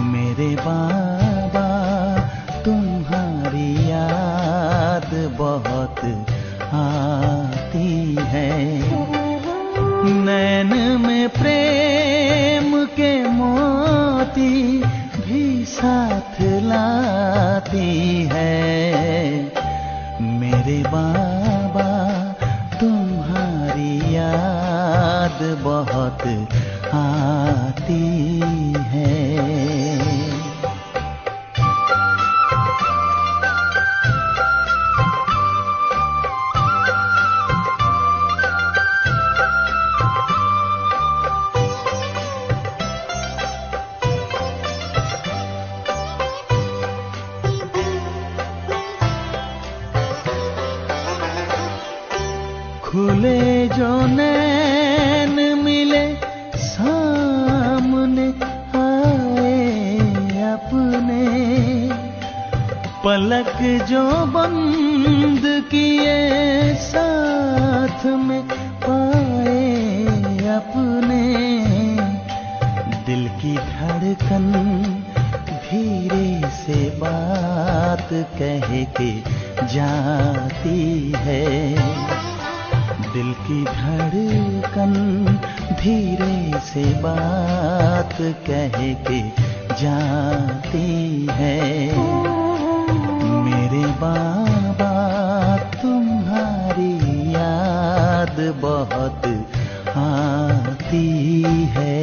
मेरे बाबा तुम्हारी याद बहुत आती है। नैन में प्रेम के मोती भी साथ लाती है। मेरे बाबा तुम्हारी याद बहुत आती है। खुले जो नैन मिले सामने आए अपने, पलक जो बंद किए साथ में पाए अपने। दिल की धड़कन धीरे से बात कह के जाती है। दिल की धड़कन धीरे से बात कह के जाती है। मेरे बाबा तुम्हारी याद बहुत आती है।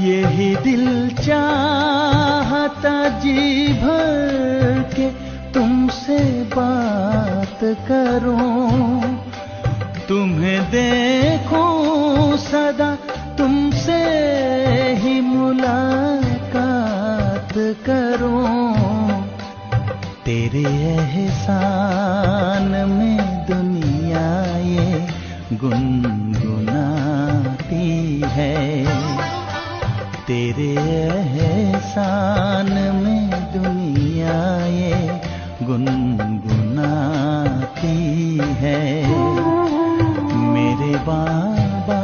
यही दिल चाहता जी भर के तुमसे बात करूं, तुम्हें देखूं सदा, तुमसे ही मुलाकात करूं। तेरे एहसान में दुनिया ये गुनगुनाती है। तेरे एहसान में दुनिया ये गुनगुनाती है। मेरे बाबा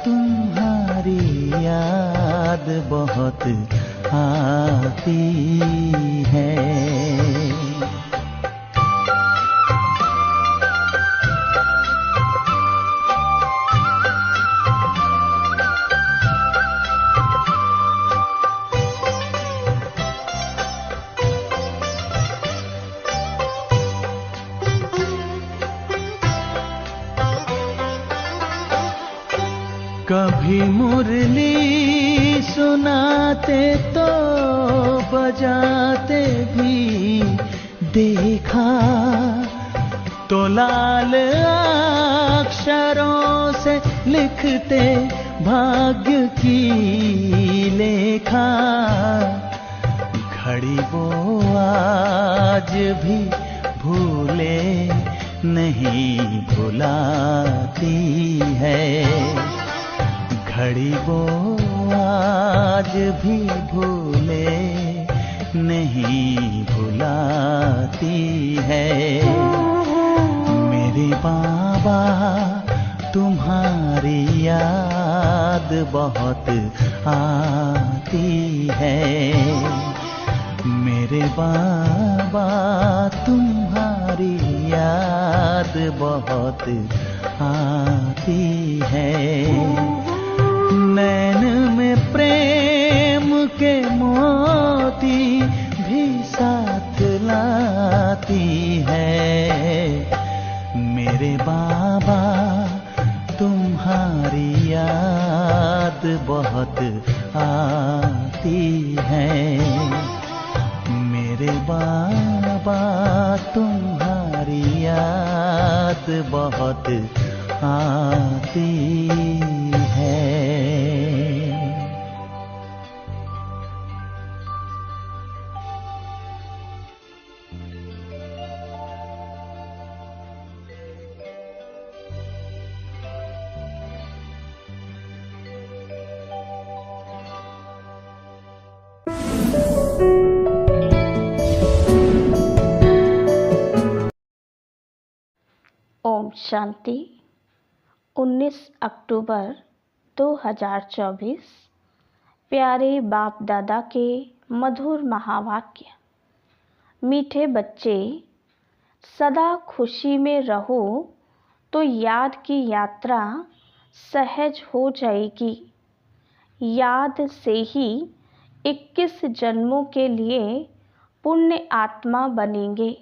तुम्हारी याद बहुत आती है। कभी मुरली सुनाते तो बजाते भी देखा, तो लाल अक्षरों से लिखते भाग्य की लेखा। घड़ी वो आज भी भूले नहीं भुलाती है। घड़ी वो आज भी भूले नहीं भुलाती है। मेरे बाबा तुम्हारी याद बहुत आती है। मेरे बाबा तुम्हारी याद बहुत आती है। नैन में प्रेम के मोती भी साथ लाती है। मेरे बाबा तुम्हारी याद बहुत आती है। मेरे बाबा तुम्हारी याद बहुत आती है। ओम शांति। 19 अक्टूबर 2024। प्यारे बाप दादा के मधुर महावाक्य। मीठे बच्चे, सदा खुशी में रहो तो याद की यात्रा सहज हो जाएगी। याद से ही 21 जन्मों के लिए पुण्य आत्मा बनेंगे।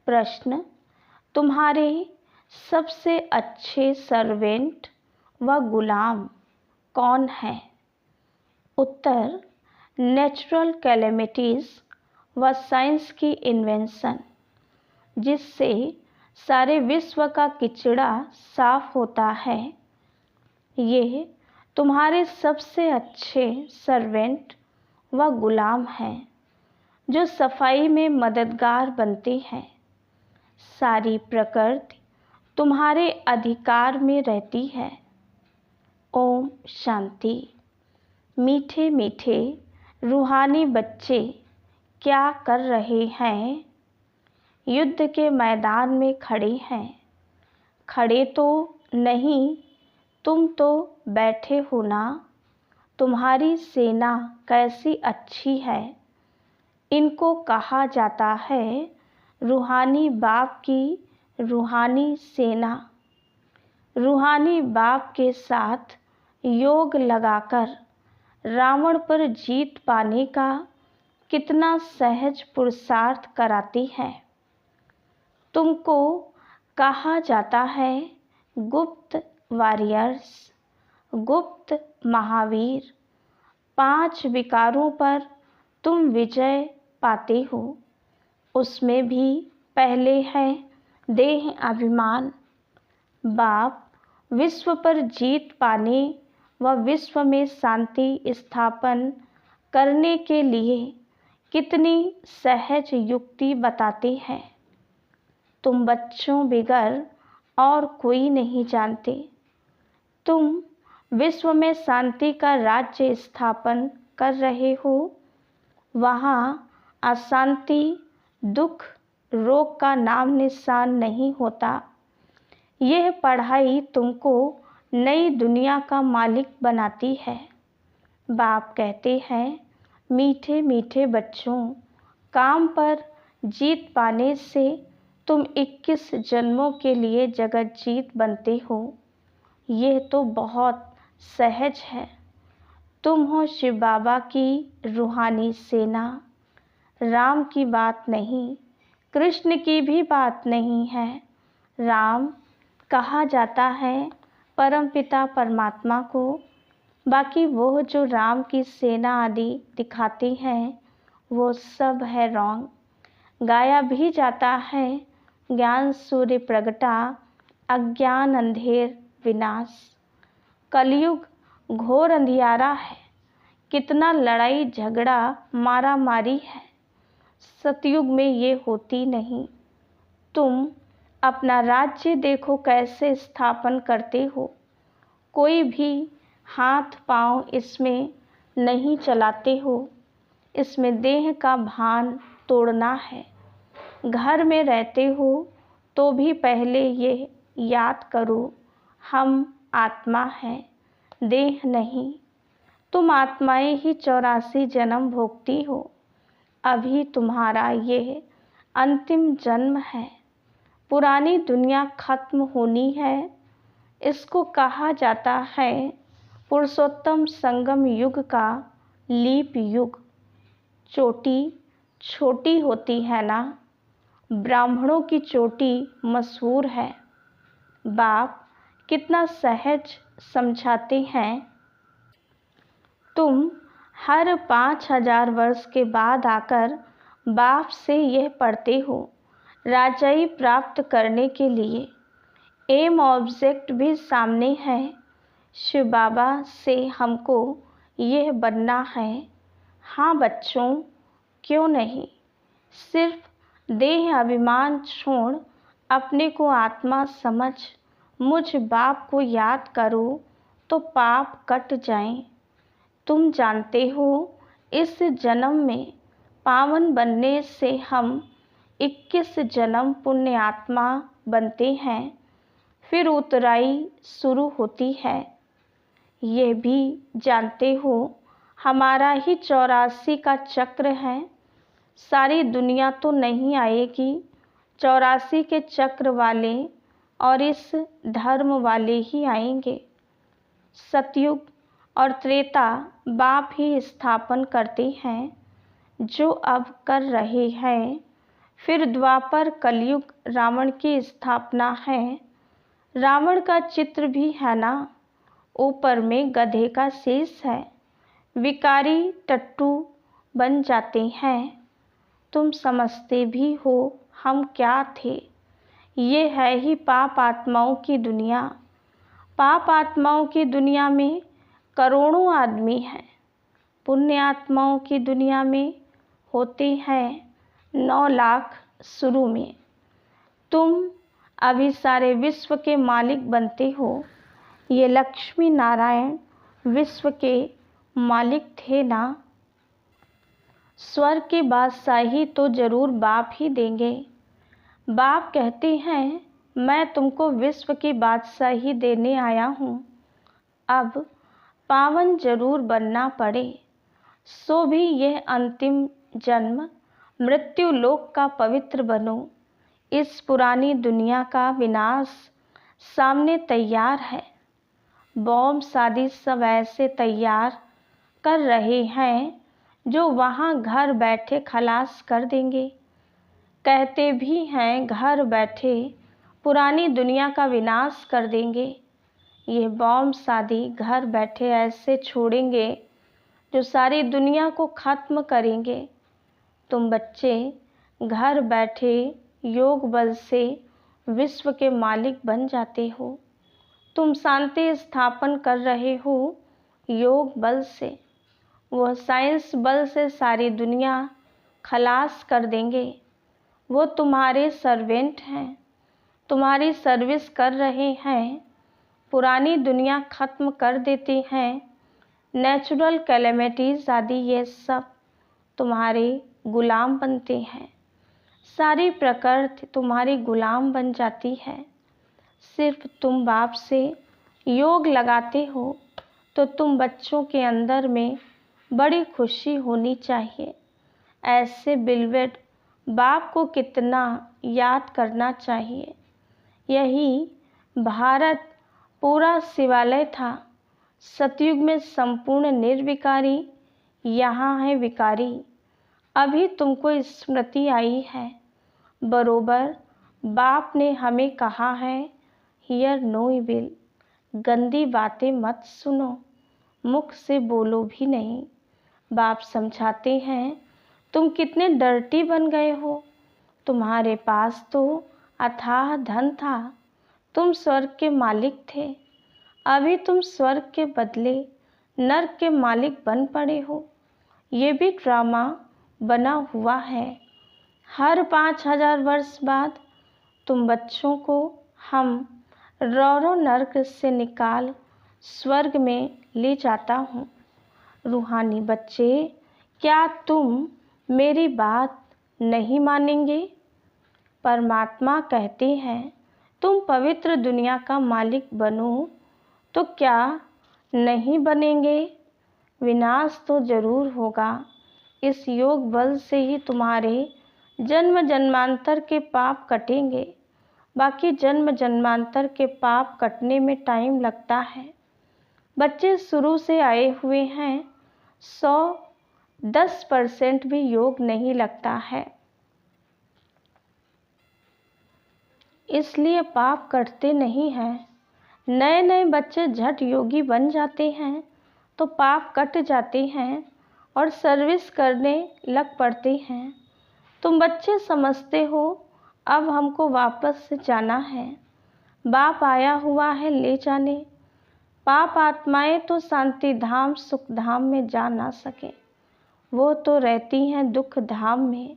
प्रश्न: तुम्हारे सबसे अच्छे सर्वेंट व गुलाम कौन है? उत्तर: नेचुरल कैलेमिटीज़ व साइंस की इन्वेंशन, जिससे सारे विश्व का किचड़ा साफ होता है। ये तुम्हारे सबसे अच्छे सर्वेंट व गुलाम हैं, जो सफाई में मददगार बनते हैं। सारी प्रकृति तुम्हारे अधिकार में रहती है। ओम शांति। मीठे मीठे रूहानी बच्चे क्या कर रहे हैं? युद्ध के मैदान में खड़े हैं। खड़े तो नहीं, तुम तो बैठे हो ना। तुम्हारी सेना कैसी अच्छी है। इनको कहा जाता है रूहानी बाप की रूहानी सेना। रूहानी बाप के साथ योग लगाकर रावण पर जीत पाने का कितना सहज पुरुषार्थ कराती है। तुमको कहा जाता है गुप्त वॉरियर्स, गुप्त महावीर। 5 विकारों पर तुम विजय पाते हो। उसमें भी पहले है देह अभिमान। बाप विश्व पर जीत पाने व विश्व में शांति स्थापन करने के लिए कितनी सहज युक्ति बताते हैं। तुम बच्चों बिगर और कोई नहीं जानते। तुम विश्व में शांति का राज्य स्थापन कर रहे हो। वहाँ अशांति, दुख, रोग का नाम निशान नहीं होता। यह पढ़ाई तुमको नई दुनिया का मालिक बनाती है। बाप कहते हैं, मीठे मीठे बच्चों, काम पर जीत पाने से तुम 21 जन्मों के लिए जगत जीत बनते हो। यह तो बहुत सहज है। तुम हो शिव बाबा की रूहानी सेना। राम की बात नहीं, कृष्ण की भी बात नहीं है। राम कहा जाता है परमपिता परमात्मा को। बाकी वो जो राम की सेना आदि दिखाती हैं, वो सब है रॉन्ग। गाया भी जाता है ज्ञान सूर्य प्रगटा, अज्ञान अंधेर विनाश। कलयुग घोर अंधियारा है। कितना लड़ाई झगड़ा मारा मारी है। सतयुग में ये होती नहीं। तुम अपना राज्य देखो कैसे स्थापन करते हो। कोई भी हाथ पांव इसमें नहीं चलाते हो। इसमें देह का भान तोड़ना है। घर में रहते हो तो भी पहले ये याद करो, हम आत्मा हैं, देह नहीं। तुम आत्माएं ही 84 जन्म भोगती हो। अभी तुम्हारा ये अंतिम जन्म है। पुरानी दुनिया खत्म होनी है। इसको कहा जाता है पुरुषोत्तम संगम युग का लीप युग। चोटी छोटी होती है ना। ब्राह्मणों की चोटी मशहूर है। बाप कितना सहज समझाते हैं। तुम हर 5000 वर्ष के बाद आकर बाप से यह पढ़ते हो, राजाई प्राप्त करने के लिए एम ऑब्जेक्ट भी सामने है। शिव बाबा से हमको यह बनना है। हाँ बच्चों, क्यों नहीं। सिर्फ देह अभिमान छोड़ अपने को आत्मा समझ मुझ बाप को याद करो तो पाप कट जाएं। तुम जानते हो इस जन्म में पावन बनने से हम 21 जन्म पुण्य आत्मा बनते हैं, फिर उतराई शुरू होती है। ये भी जानते हो हमारा ही 84 का चक्र है। सारी दुनिया तो नहीं आएगी, 84 के चक्र वाले और इस धर्म वाले ही आएंगे। सतयुग और त्रेता बाप ही स्थापन करते हैं, जो अब कर रहे हैं। फिर द्वापर कलयुग रावण की स्थापना है। रावण का चित्र भी है ना, ऊपर में गधे का शेष है। विकारी टट्टू बन जाते हैं। तुम समझते भी हो हम क्या थे। ये है ही पाप आत्माओं की दुनिया। पाप आत्माओं की दुनिया में करोड़ों आदमी हैं। पुण्य आत्माओं की दुनिया में होते हैं 9 लाख शुरू में। तुम अभी सारे विश्व के मालिक बनते हो। ये लक्ष्मी नारायण विश्व के मालिक थे ना। स्वर्ग की बादशाही तो जरूर बाप ही देंगे। बाप कहते हैं मैं तुमको विश्व की बादशाही देने आया हूँ। अब पावन जरूर बनना पड़े, सो भी यह अंतिम जन्म मृत्यु लोक का पवित्र बनो। इस पुरानी दुनिया का विनाश सामने तैयार है। बॉम्ब शादी सब ऐसे तैयार कर रहे हैं जो वहाँ घर बैठे खलास कर देंगे। कहते भी हैं घर बैठे पुरानी दुनिया का विनाश कर देंगे। ये बॉम्ब शादी घर बैठे ऐसे छोड़ेंगे जो सारी दुनिया को ख़त्म करेंगे। तुम बच्चे घर बैठे योग बल से विश्व के मालिक बन जाते हो। तुम शांति स्थापन कर रहे हो योग बल से। वह साइंस बल से सारी दुनिया खलास कर देंगे। वो तुम्हारे सर्वेंट हैं, तुम्हारी सर्विस कर रहे हैं। पुरानी दुनिया ख़त्म कर देते हैं। नेचुरल कैलेमिटीज़ आदि ये सब तुम्हारे गुलाम बनते हैं। सारी प्रकृति तुम्हारी गुलाम बन जाती है। सिर्फ तुम बाप से योग लगाते हो तो तुम बच्चों के अंदर में बड़ी खुशी होनी चाहिए। ऐसे बिलवेड बाप को कितना याद करना चाहिए। यही भारत पूरा शिवालय था। सतयुग में संपूर्ण निर्विकारी, यहाँ है विकारी। अभी तुमको स्मृति आई है। बरोबर बाप ने हमें कहा है हियर नो इविल। गंदी बातें मत सुनो, मुख से बोलो भी नहीं। बाप समझाते हैं तुम कितने डर्टी बन गए हो। तुम्हारे पास तो अथाह धन था, तुम स्वर्ग के मालिक थे। अभी तुम स्वर्ग के बदले नर्क के मालिक बन पड़े हो। ये भी ड्रामा बना हुआ है। हर 5000 वर्ष बाद तुम बच्चों को हम रौरो नर्क से निकाल स्वर्ग में ले जाता हूँ। रूहानी बच्चे, क्या तुम मेरी बात नहीं मानेंगे? परमात्मा कहते हैं तुम पवित्र दुनिया का मालिक बनो, तो क्या नहीं बनेंगे? विनाश तो जरूर होगा। इस योग बल से ही तुम्हारे जन्म जन्मांतर के पाप कटेंगे। बाकी जन्म जन्मांतर के पाप कटने में टाइम लगता है। बच्चे शुरू से आए हुए हैं। 110% भी योग नहीं लगता है, इसलिए पाप कटते नहीं हैं। नए नए बच्चे झट योगी बन जाते हैं तो पाप कट जाते हैं और सर्विस करने लग पड़ते हैं। तुम बच्चे समझते हो अब हमको वापस से जाना है। बाप आया हुआ है ले जाने। पाप आत्माएं तो शांति धाम सुख धाम में जा ना सके, वो तो रहती हैं दुख धाम में।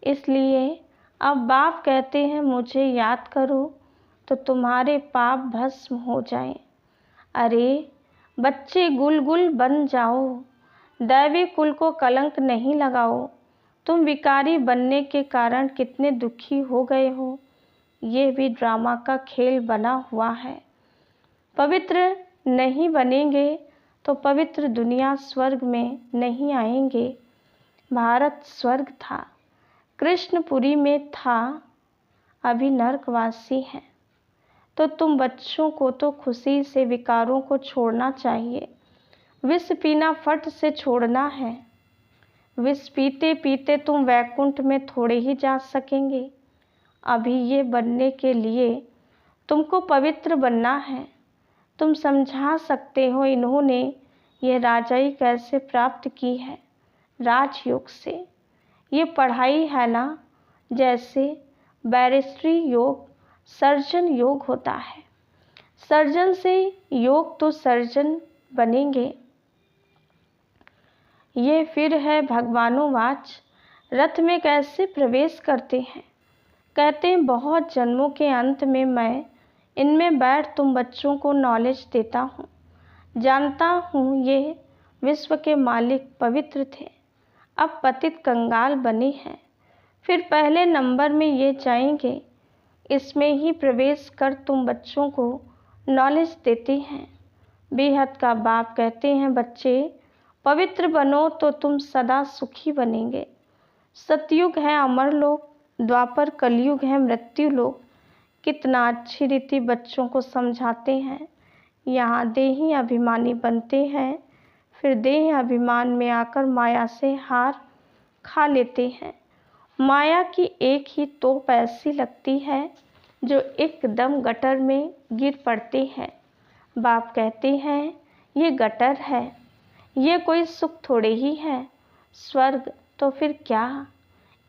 इसलिए अब बाप कहते हैं मुझे याद करो तो तुम्हारे पाप भस्म हो जाएं। अरे बच्चे गुल बन जाओ, दैवी कुल को कलंक नहीं लगाओ। तुम विकारी बनने के कारण कितने दुखी हो गए हो, ये भी ड्रामा का खेल बना हुआ है। पवित्र नहीं बनेंगे तो पवित्र दुनिया स्वर्ग में नहीं आएंगे। भारत स्वर्ग था, कृष्णपुरी में था, अभी नरकवासी है। तो तुम बच्चों को तो खुशी से विकारों को छोड़ना चाहिए। विष पीना फट से छोड़ना है। विष पीते पीते तुम वैकुंठ में थोड़े ही जा सकेंगे। अभी ये बनने के लिए तुमको पवित्र बनना है। तुम समझा सकते हो इन्होंने ये राजाई कैसे प्राप्त की है, राजयोग से। ये पढ़ाई है ना, जैसे बैरिस्ट्री योग सर्जन योग होता है। सर्जन से योग तो सर्जन बनेंगे। ये फिर है भगवानोवाच, रथ में कैसे प्रवेश करते हैं। कहते हैं बहुत जन्मों के अंत में मैं इनमें बैठ तुम बच्चों को नॉलेज देता हूँ। जानता हूँ ये विश्व के मालिक पवित्र थे, अब पतित कंगाल बने हैं। फिर पहले नंबर में ये जाएंगे। इसमें ही प्रवेश कर तुम बच्चों को नॉलेज देते हैं। बेहद का बाप कहते हैं बच्चे पवित्र बनो तो तुम सदा सुखी बनेंगे। सतयुग है अमर लोक, द्वापर कलयुग है मृत्यु लोक। कितना अच्छी रीति बच्चों को समझाते हैं। यहाँ देही अभिमानी बनते हैं, फिर देह अभिमान में आकर माया से हार खा लेते हैं। माया की एक ही तोप ऐसी लगती है जो एकदम गटर में गिर पड़ती है। बाप कहते हैं ये गटर है, ये कोई सुख थोड़े ही है। स्वर्ग तो फिर क्या।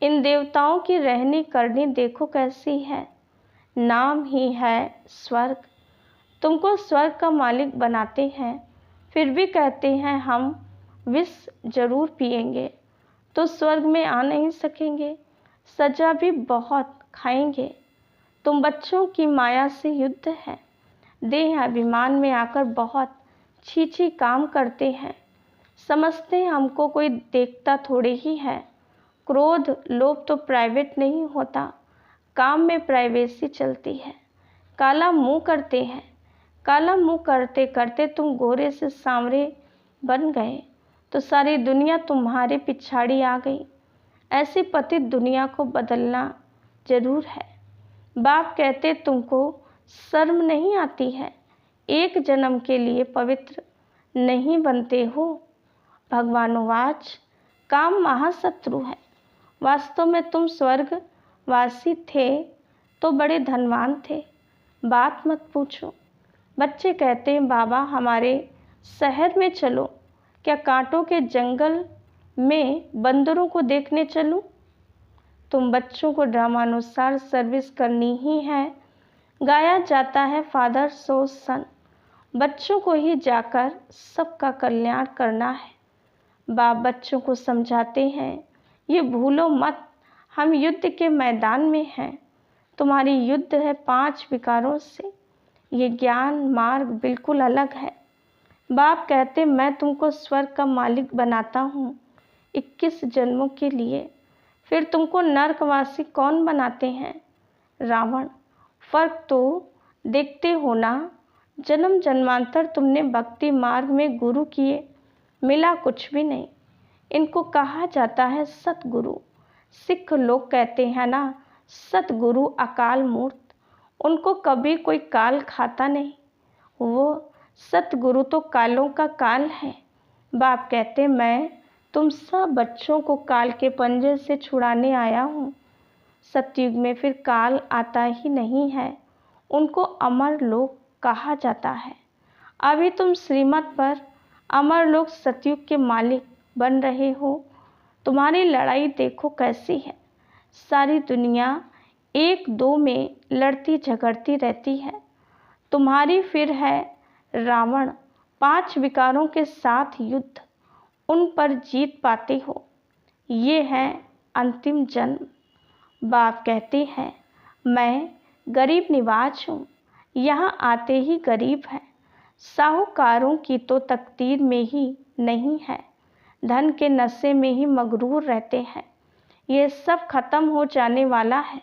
इन देवताओं की रहनी करनी देखो कैसी है। नाम ही है स्वर्ग। तुमको स्वर्ग का मालिक बनाते हैं, फिर भी कहते हैं हम विष जरूर पिएंगे तो स्वर्ग में आ नहीं सकेंगे, सजा भी बहुत खाएंगे। तुम बच्चों की माया से युद्ध है। देह अभिमान में आकर बहुत छी काम करते हैं। समझते हैं हमको कोई देखता थोड़े ही है। क्रोध लोभ तो प्राइवेट नहीं होता, काम में प्राइवेसी चलती है। काला मुंह करते हैं। काला मुंह करते करते तुम गोरे से सांवरे बन गए तो सारी दुनिया तुम्हारे पिछाड़ी आ गई। ऐसी पतित दुनिया को बदलना जरूर है। बाप कहते तुमको शर्म नहीं आती है, एक जन्म के लिए पवित्र नहीं बनते हो। भगवानोवाच काम महाशत्रु है। वास्तव में तुम स्वर्गवासी थे तो बड़े धनवान थे, बात मत पूछो। बच्चे कहते हैं बाबा हमारे शहर में चलो, क्या कांटों के जंगल में बंदरों को देखने चलूं? तुम बच्चों को ड्रामानुसार सर्विस करनी ही है। गाया जाता है फादर सो सन। बच्चों को ही जाकर सबका कल्याण करना है। बाप बच्चों को समझाते हैं ये भूलो मत, हम युद्ध के मैदान में हैं। तुम्हारी युद्ध है 5 विकारों से। ये ज्ञान मार्ग बिल्कुल अलग है। बाप कहते मैं तुमको स्वर्ग का मालिक बनाता हूँ 21 जन्मों के लिए। फिर तुमको नरकवासी कौन बनाते हैं? रावण। फर्क तो देखते हो ना। जन्म जन्मांतर तुमने भक्ति मार्ग में गुरु किए, मिला कुछ भी नहीं। इनको कहा जाता है सतगुरु। सिख लोग कहते हैं ना सतगुरु अकाल मूर्त। उनको कभी कोई काल खाता नहीं, वो सतगुरु तो कालों का काल है। बाप कहते मैं तुम सब बच्चों को काल के पंजे से छुड़ाने आया हूँ। सतयुग में फिर काल आता ही नहीं है, उनको अमर लोक कहा जाता है। अभी तुम श्रीमत पर अमर लोक सतयुग के मालिक बन रहे हो। तुम्हारी लड़ाई देखो कैसी है। सारी दुनिया एक दो में लड़ती झगड़ती रहती है। तुम्हारी फिर है रावण, 5 विकारों के साथ युद्ध, उन पर जीत पाते हो। ये है अंतिम जन्म। बाप कहते हैं मैं गरीब निवाज हूँ, यहाँ आते ही गरीब हैं। साहूकारों की तो तकदीर में ही नहीं है, धन के नशे में ही मगरूर रहते हैं। ये सब खत्म हो जाने वाला है,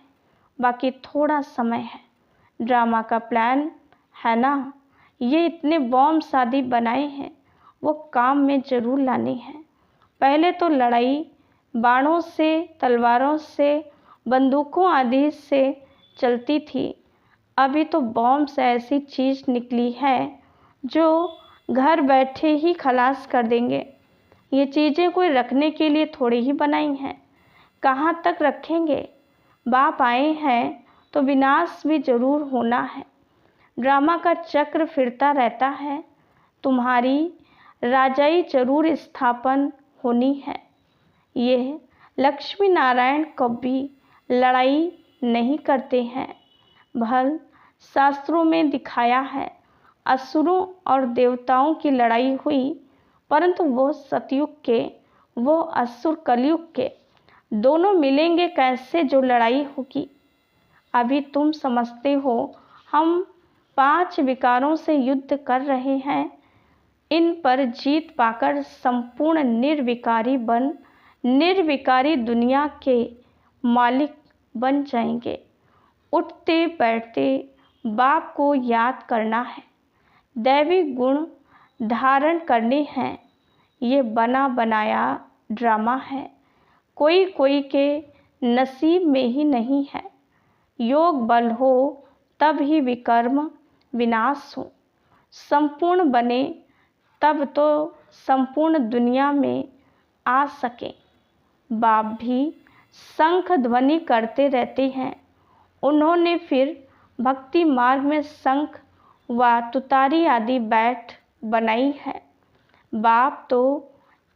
बाकी थोड़ा समय है। ड्रामा का प्लान है ना, ये इतने बॉम्ब शादी बनाए हैं, वो काम में ज़रूर लाने हैं। पहले तो लड़ाई बाणों से, तलवारों से, बंदूकों आदि से चलती थी, अभी तो बॉम्ब से ऐसी चीज़ निकली है जो घर बैठे ही खलास कर देंगे। ये चीज़ें कोई रखने के लिए थोड़ी ही बनाई हैं, कहाँ तक रखेंगे। बाप आए हैं तो विनाश भी ज़रूर होना है। ड्रामा का चक्र फिरता रहता है, तुम्हारी राजाई जरूर स्थापन होनी है। यह लक्ष्मी नारायण कभी लड़ाई नहीं करते हैं। भल शास्त्रों में दिखाया है असुरों और देवताओं की लड़ाई हुई, परंतु वो सतयुग के, वो असुर कलयुग के, दोनों मिलेंगे कैसे जो लड़ाई होगी। अभी तुम समझते हो हम 5 विकारों से युद्ध कर रहे हैं, इन पर जीत पाकर संपूर्ण निर्विकारी दुनिया के मालिक बन जाएंगे। उठते बैठते बाप को याद करना है, दैवी गुण धारण करने हैं। ये बना बनाया ड्रामा है, कोई कोई के नसीब में ही नहीं है। योग बल हो तब ही विकर्म विनाश हो, संपूर्ण बने तब तो संपूर्ण दुनिया में आ सके। बाप भी शंख ध्वनि करते रहते हैं, उन्होंने फिर भक्ति मार्ग में शंख व तुतारी आदि बैठ बनाई है। बाप तो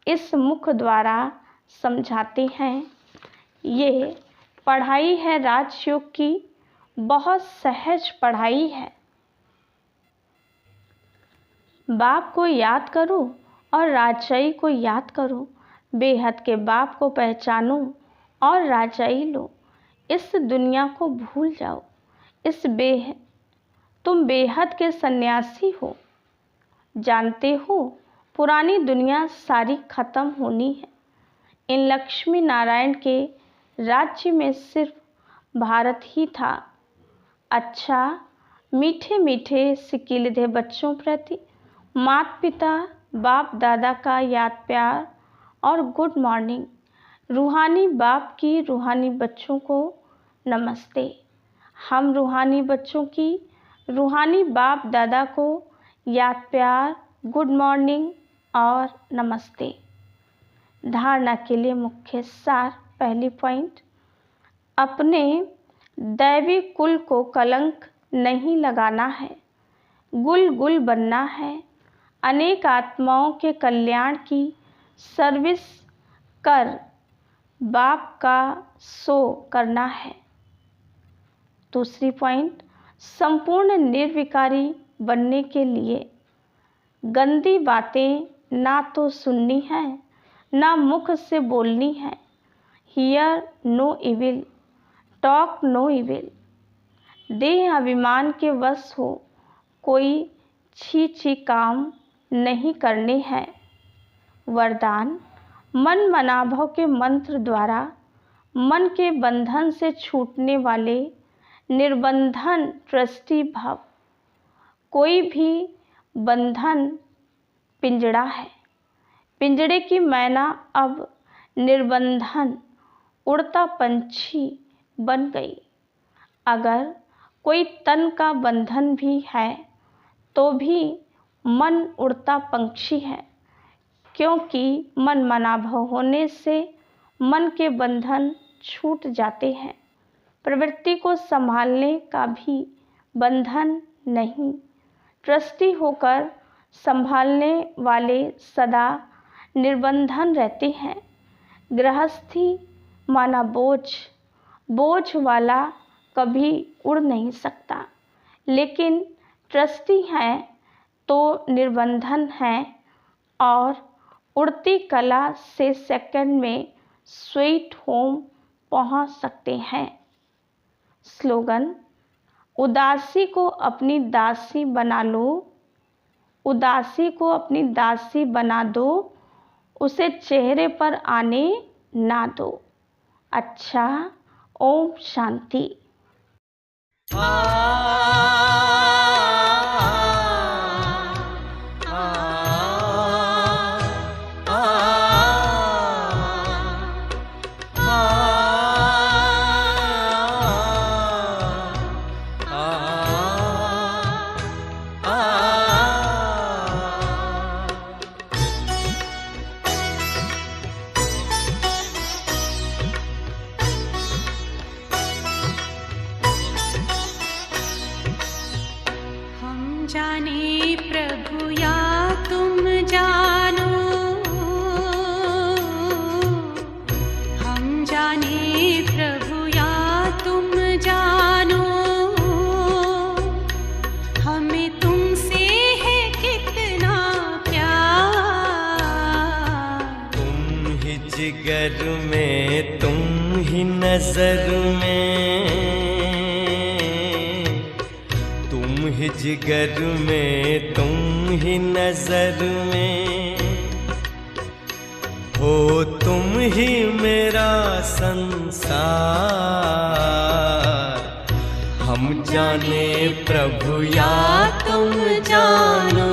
इस मुख द्वारा समझाते हैं। ये पढ़ाई है राजयोग की, बहुत सहज पढ़ाई है। बाप को याद करो और राजाई को याद करो, बेहद के बाप को पहचानो और राजाई लो। इस दुनिया को भूल जाओ, तुम बेहद के सन्यासी हो। जानते हो पुरानी दुनिया सारी खत्म होनी है। इन लक्ष्मी नारायण के राज्य में सिर्फ भारत ही था। अच्छा, मीठे मीठे सिकीलिधे बच्चों प्रति माता पिता बाप दादा का याद प्यार और गुड मॉर्निंग। रूहानी बाप की रूहानी बच्चों को नमस्ते। हम रूहानी बच्चों की रूहानी बाप दादा को याद प्यार, गुड मॉर्निंग और नमस्ते। धारणा के लिए मुख्य सार। पहली पॉइंट, अपने दैवी कुल को कलंक नहीं लगाना है, गुल बनना है। अनेक आत्माओं के कल्याण की सर्विस कर बाप का शो करना है। दूसरी पॉइंट, संपूर्ण निर्विकारी बनने के लिए गंदी बातें ना तो सुननी है ना मुख से बोलनी है। Hear no evil, talk no evil. देह अभिमान के वश हो कोई छी काम नहीं करने हैं। वरदान, मन मनाभव के मंत्र द्वारा मन के बंधन से छूटने वाले निर्बंधन ट्रस्टी भाव। कोई भी बंधन पिंजड़ा है, पिंजड़े की मैना अब निर्बंधन उड़ता पंछी बन गई। अगर कोई तन का बंधन भी है तो भी मन उड़ता पंछी है, क्योंकि मन मनाभव होने से मन के बंधन छूट जाते हैं। प्रवृत्ति को संभालने का भी बंधन नहीं। ट्रस्टी होकर संभालने वाले सदा निर्बंधन रहते हैं। गृहस्थी माना बोझ वाला कभी उड़ नहीं सकता, लेकिन ट्रस्टी है तो निर्बंधन है और उड़ती कला से सेकंड में स्वीट होम पहुंच सकते हैं। स्लोगन: उदासी को अपनी दासी बना लो, उदासी को अपनी दासी बना दो, उसे चेहरे पर आने ना दो। अच्छा, ओम शांति। जाने प्रभु या तुम जानो, हम जाने प्रभु या तुम जानो, हमें तुमसे है कितना प्यार। तुम ही जिगर में, तुम ही नजर में, ही जिगर में, तुम ही नजर में, हो तुम ही मेरा संसार। हम जाने प्रभु या तुम जानो।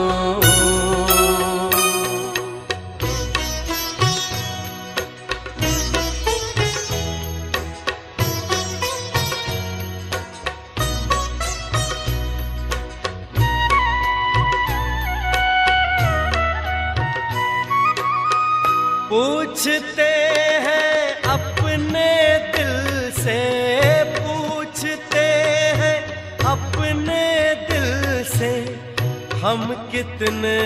पूछते हैं अपने दिल से, पूछते हैं अपने दिल से, हम कितने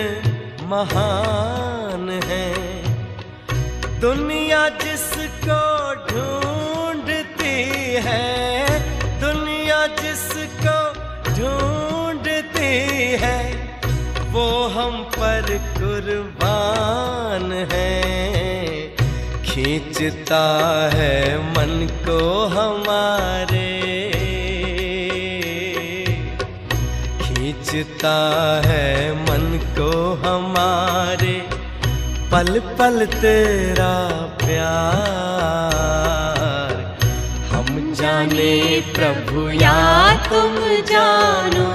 महान हैं। दुनिया जिसको ढूंढती है, दुनिया जिसको ढूंढती है, वो हम पर कुर्बान है। खींचता है मन को हमारे, खींचता है मन को हमारे, पल पल तेरा प्यार। हम जाने प्रभु या तुम जानो।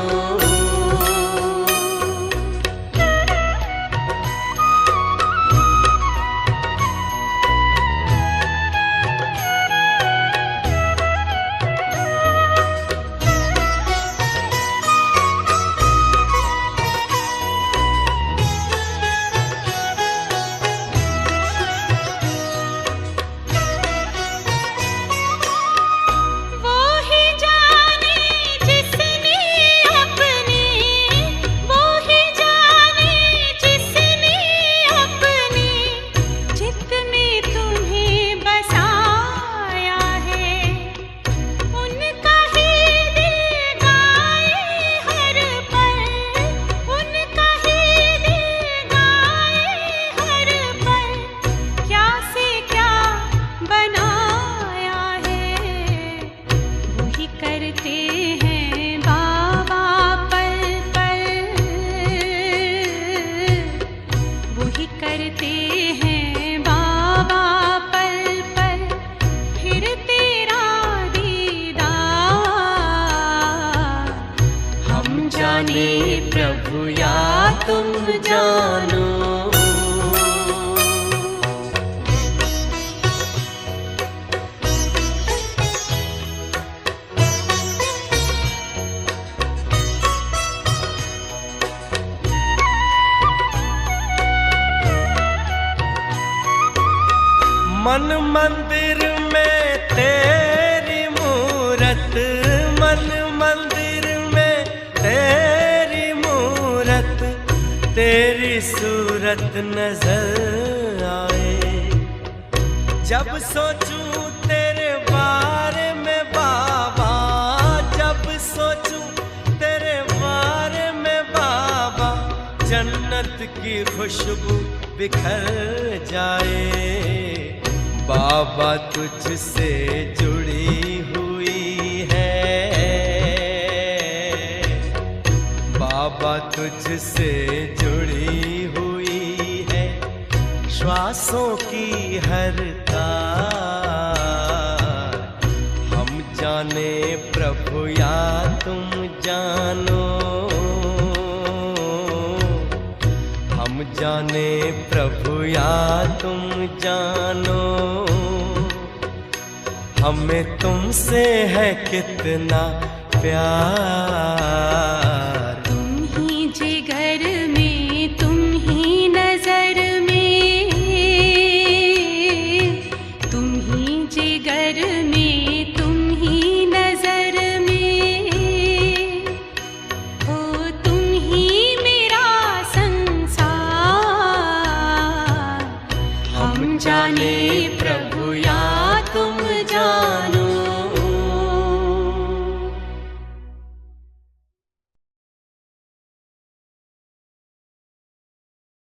प्रभु या तुम जानो। मन मंदिर में तेरी मूरत, मन मंदिर में तेरी मूरत, तेरी सूरत नजर आए। जब सोचूं तेरे बारे में बाबा, की खुशबू बिखर जाए। बाबा तुझसे जुड़ी हुई है, बाबा तुझसे जुड़ी हुई है। श्वासों की हर तार, हम जाने प्रभु या तुम जानो, हम जाने प्रभु या तुम जानो। हमें तुमसे है कितना प्यार,